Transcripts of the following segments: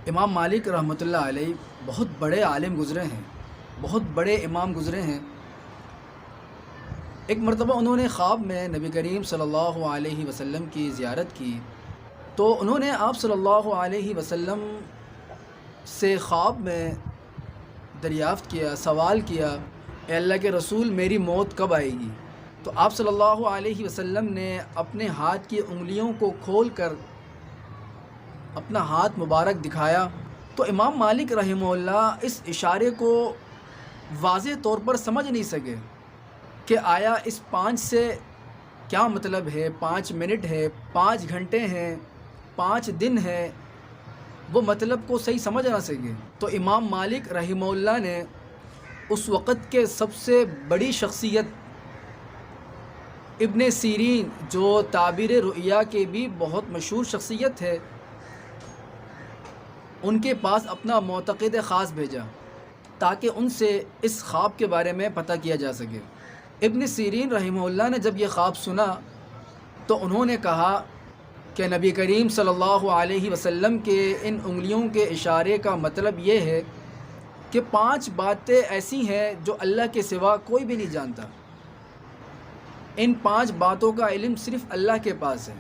امام مالک رحمۃ اللہ علیہ بہت بڑے عالم گزرے ہیں، بہت بڑے امام گزرے ہیں۔ ایک مرتبہ انہوں نے خواب میں نبی کریم صلی اللہ علیہ وسلم کی زیارت کی، تو انہوں نے آپ صلی اللہ علیہ وسلم سے خواب میں دریافت کیا، سوال کیا، اے اللہ کے رسول میری موت کب آئے گی؟ تو آپ صلی اللہ علیہ وسلم نے اپنے ہاتھ کی انگلیوں کو کھول کر اپنا ہاتھ مبارک دکھایا، تو امام مالک رحمہ اللہ اس اشارے کو واضح طور پر سمجھ نہیں سکے کہ آیا اس 5 سے کیا مطلب ہے، 5 منٹ ہے، 5 گھنٹے ہیں، 5 دن ہے، وہ مطلب کو صحیح سمجھ نہ سکے۔ تو امام مالک رحمہ اللہ نے اس وقت کے سب سے بڑی شخصیت ابن سیرین، جو تعبیر رؤیا کے بھی بہت مشہور شخصیت ہے، ان کے پاس اپنا معتقد خاص بھیجا تاکہ ان سے اس خواب کے بارے میں پتہ کیا جا سکے۔ ابن سیرین رحمہ اللہ نے جب یہ خواب سنا تو انہوں نے کہا کہ نبی کریم صلی اللہ علیہ وسلم کے ان انگلیوں کے اشارے کا مطلب یہ ہے کہ 5 باتیں ایسی ہیں جو اللہ کے سوا کوئی بھی نہیں جانتا۔ ان 5 باتوں کا علم صرف اللہ کے پاس ہے۔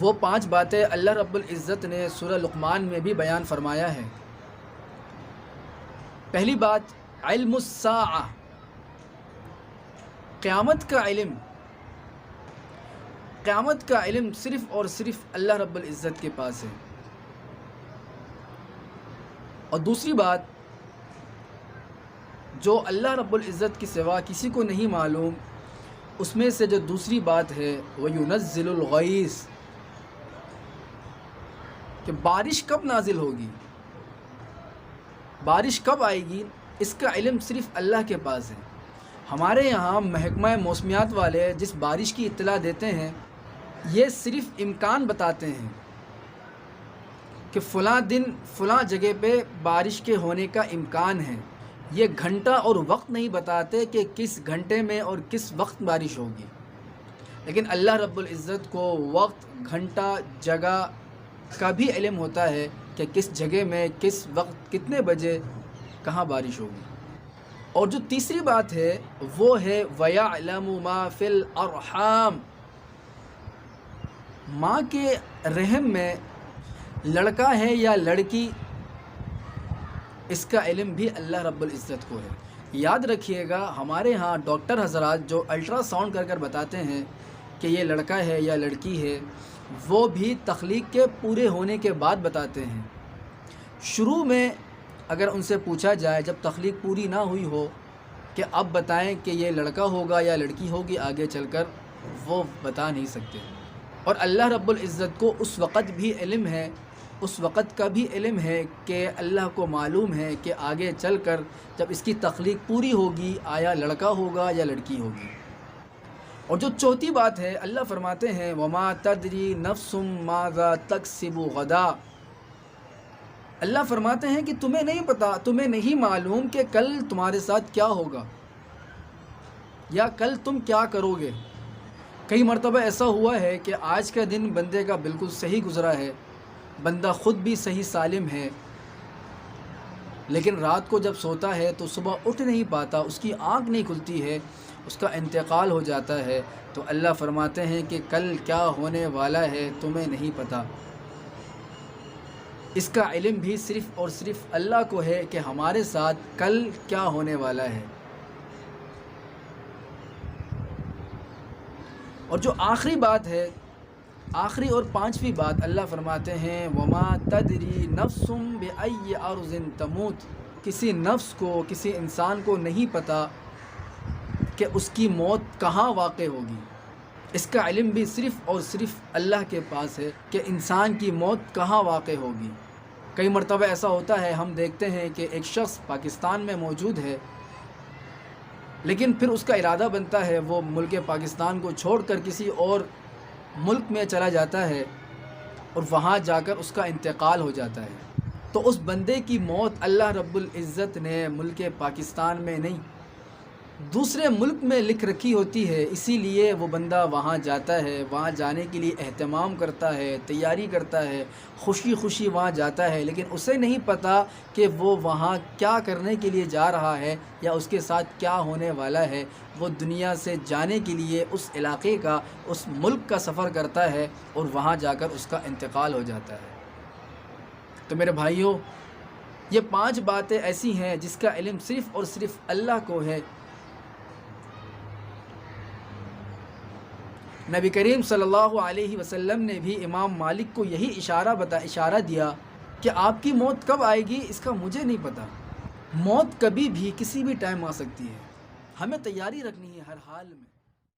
وہ 5 باتیں اللہ رب العزت نے سورہ لقمان میں بھی بیان فرمایا ہے۔ پہلی بات، علم الساعہ، قیامت کا علم۔ قیامت کا علم صرف اور صرف اللہ رب العزت کے پاس ہے۔ اور دوسری بات، جو اللہ رب العزت کے سوا کسی کو نہیں معلوم، اس میں سے جو دوسری بات ہے وَيُنَزِّلُ الْغَيْثَ، کہ بارش کب نازل ہوگی، بارش کب آئے گی، اس کا علم صرف اللہ کے پاس ہے۔ ہمارے یہاں محکمہ موسمیات والے جس بارش کی اطلاع دیتے ہیں، یہ صرف امکان بتاتے ہیں کہ فلاں دن فلاں جگہ پہ بارش کے ہونے کا امکان ہے۔ یہ گھنٹہ اور وقت نہیں بتاتے کہ کس گھنٹے میں اور کس وقت بارش ہوگی، لیکن اللہ رب العزت کو وقت، گھنٹہ، جگہ کا بھی علم ہوتا ہے کہ کس جگہ میں، کس وقت، کتنے بجے، کہاں بارش ہوگی۔ اور جو تیسری بات ہے وہ ہے وَيَعْلَمُ مَا فِي الْأَرْحَامِ، ماں کے رحم میں لڑکا ہے یا لڑکی، اس کا علم بھی اللہ رب العزت کو ہے۔ یاد رکھیے گا، ہمارے ہاں ڈاکٹر حضرات جو الٹرا ساؤنڈ کر کر بتاتے ہیں کہ یہ لڑکا ہے یا لڑکی ہے، وہ بھی تخلیق کے پورے ہونے کے بعد بتاتے ہیں۔ شروع میں اگر ان سے پوچھا جائے جب تخلیق پوری نہ ہوئی ہو کہ اب بتائیں کہ یہ لڑکا ہوگا یا لڑکی ہوگی آگے چل کر، وہ بتا نہیں سکتے۔ اور اللہ رب العزت کو اس وقت بھی علم ہے، اس وقت کا بھی علم ہے کہ اللہ کو معلوم ہے کہ آگے چل کر جب اس کی تخلیق پوری ہوگی آیا لڑکا ہوگا یا لڑکی ہوگی۔ اور جو چوتھی بات ہے، اللہ فرماتے ہیں وَمَا تَدْرِي نَفْسٌ مَاذَا تَكْسِبُ غَدًا، اللہ فرماتے ہیں کہ تمہیں نہیں پتا، تمہیں نہیں معلوم کہ کل تمہارے ساتھ کیا ہوگا یا کل تم کیا کرو گے۔ کئی مرتبہ ایسا ہوا ہے کہ آج کا دن بندے کا بالکل صحیح گزرا ہے، بندہ خود بھی صحیح سالم ہے، لیکن رات کو جب سوتا ہے تو صبح اٹھ نہیں پاتا، اس کی آنکھ نہیں کھلتی ہے، اس کا انتقال ہو جاتا ہے۔ تو اللہ فرماتے ہیں کہ کل کیا ہونے والا ہے تمہیں نہیں پتا۔ اس کا علم بھی صرف اور صرف اللہ کو ہے کہ ہمارے ساتھ کل کیا ہونے والا ہے۔ اور جو آخری بات ہے، آخری اور 5ویں بات، اللہ فرماتے ہیں وَمَا تَدْرِي نَفْسٌ بِأَيِّ أَرْضٍ تَمُوتُ، کسی نفس کو، کسی انسان کو نہیں پتا کہ اس کی موت کہاں واقع ہوگی۔ اس کا علم بھی صرف اور صرف اللہ کے پاس ہے کہ انسان کی موت کہاں واقع ہوگی۔ کئی مرتبہ ایسا ہوتا ہے، ہم دیکھتے ہیں کہ ایک شخص پاکستان میں موجود ہے، لیکن پھر اس کا ارادہ بنتا ہے وہ ملک پاکستان کو چھوڑ کر کسی اور ملک میں چلا جاتا ہے اور وہاں جا کر اس کا انتقال ہو جاتا ہے۔ تو اس بندے کی موت اللہ رب العزت نے ملک پاکستان میں نہیں، دوسرے ملک میں لکھ رکھی ہوتی ہے، اسی لیے وہ بندہ وہاں جاتا ہے، وہاں جانے کے لیے اہتمام کرتا ہے، تیاری کرتا ہے، خوشی خوشی وہاں جاتا ہے، لیکن اسے نہیں پتہ کہ وہ وہاں کیا کرنے کے لیے جا رہا ہے یا اس کے ساتھ کیا ہونے والا ہے۔ وہ دنیا سے جانے کے لیے اس علاقے کا، اس ملک کا سفر کرتا ہے اور وہاں جا کر اس کا انتقال ہو جاتا ہے۔ تو میرے بھائیوں، یہ 5 باتیں ایسی ہیں جس کا علم صرف اور صرف اللہ کو ہے۔ نبی کریم صلی اللہ علیہ وسلم نے بھی امام مالک کو یہی اشارہ دیا کہ آپ کی موت کب آئے گی اس کا مجھے نہیں پتہ۔ موت کبھی بھی کسی بھی ٹائم آ سکتی ہے، ہمیں تیاری رکھنی ہے ہر حال میں۔